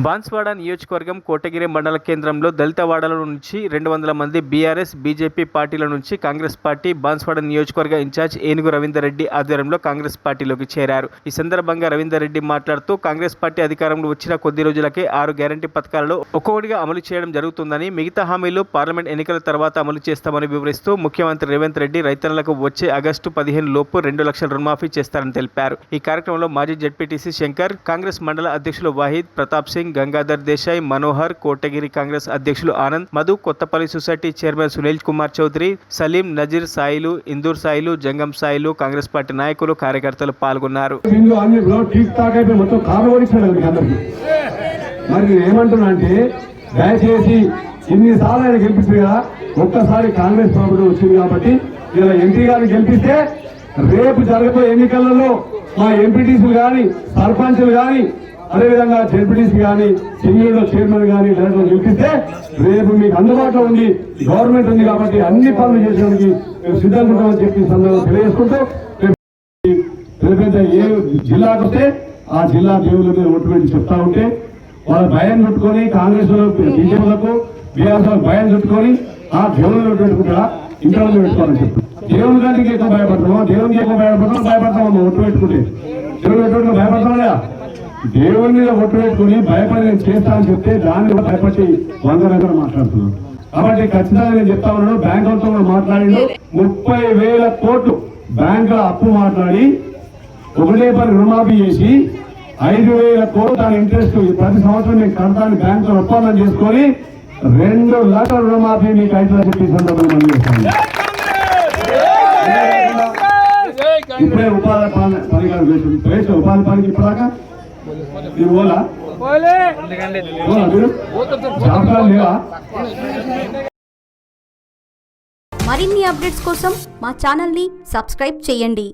బాన్స్వాడ నియోజకవర్గం కోటగిరి మండల కేంద్రంలో దళిత వాడల నుంచి 200 మంది బీఆర్ఎస్, బీజేపీ పార్టీల నుంచి కాంగ్రెస్ పార్టీ బాన్స్వాడ నియోజకవర్గ ఇన్ఛార్జ్ ఏనుగు రవీందర్ రెడ్డి ఆధ్వర్యంలో కాంగ్రెస్ పార్టీలోకి చేరారు. ఈ సందర్భంగా రవీందర్ రెడ్డి మాట్లాడుతూ కాంగ్రెస్ పార్టీ అధికారంలో వచ్చిన కొద్ది రోజులకే 6 గ్యారంటీ పథకాలలో ఒక్కొక్కటిగా అమలు చేయడం జరుగుతుందని, మిగతా హామీలు పార్లమెంట్ ఎన్నికల తర్వాత అమలు చేస్తామని వివరిస్తూ ముఖ్యమంత్రి రేవంత్ రెడ్డి రైతన్నలకు వచ్చే ఆగస్టు 15 లోపు 2 లక్షల రుణమాఫీ చేస్తారని తెలిపారు. ఈ కార్యక్రమంలో మాజీ జెడ్పీటీసీ శంకర్, కాంగ్రెస్ మండల అధ్యక్షులు వాహిద్, ప్రతాప్ సింగ్, గంగాధర్ దేశాయ్, మనోహర్, కోటగిరి కాంగ్రెస్ అధ్యక్షులు ఆనంద్, మధు, కొత్తపల్లి సొసైటీ చైర్మన్ సునీల్ కుమార్ చౌదరి, సలీం, నజీర్ సాయిలు, ఇందూర్ సాయిలు, జంగం సాయిలు, కాంగ్రెస్ పార్టీ నాయకులు, కార్యకర్తలు పాల్గొన్నారు. దయచేసి ఇన్నిసార్లు ఆయన గెలిపిస్తుంది కదా, ఒక్కసారి కాంగ్రెస్ ప్రభుత్వం వచ్చింది కాబట్టి ఇలా ఎంపీ గారిని గెలిపిస్తే రేపు జరగబోయే ఎన్నికలలో మా ఎంపీటీసీలు కానీ, సర్పంచులు కానీ, అదేవిధంగా జెడ్పీటీసీ కానీ, సింగిల్ చైర్మన్ కానీ డైరెక్టర్ గెలిపిస్తే రేపు మీకు అందుబాటులో ఉంది. గవర్నమెంట్ ఉంది కాబట్టి అన్ని పనులు చేసేందుకు మేము సిద్ధంగా ఉంటామని చెప్పి సందర్భంగా తెలియజేసుకుంటూ, రేపైతే ఏ జిల్లాకు వస్తే ఆ జిల్లా దేవుళ్ళ మీద ఓటు పెట్టి చెప్తా ఉంటే వాళ్ళ భయం చుట్టుకొని కాంగ్రెస్ బీజేపీలకు బీఆర్ఎస్ భయం చుట్టుకొని ఆ దేవుళ్ళు ఓటు పెట్టుకుంటారా, ఇంట్లో పెట్టుకోవాలని చెప్పి దేవుని కంటికి ఎక్కువ భయపడతామో, దేవునికి ఎక్కువ భయపడతామో ఓటు పెట్టుకుంటే దేవుడు పెట్టుకుంటే భయపడతామా? దేవుని మీద ఒట్టు పెట్టుకుని భయపడి నేను చేస్తా అని చెప్తే దాన్ని కూడా భయపడి 100 రకాలు మాట్లాడుతున్నాను. కాబట్టి ఖచ్చితంగా నేను చెప్తా ఉన్నాను, బ్యాంకులతో కూడా మాట్లాడి 30,000 కోట్లు బ్యాంకుల అప్పు మాట్లాడి 1 పని రుణమాఫీ చేసి 5,000 కోట్లు దాని ఇంట్రెస్ట్ ప్రతి సంవత్సరం నేను కడతాను బ్యాంకులో ఒప్పందం చేసుకొని 2 లక్షల రుణమాఫీ మీకు 5 లక్షలు సందర్భంగా మనం చేస్తాను. ఇప్పుడే ఉపాధి పని గారు ఉపాధి పనికి ఇప్పటిదాకా మరిన్ని అప్డేట్స్ కోసం మా ఛానల్ ని సబ్స్క్రైబ్ చేయండి.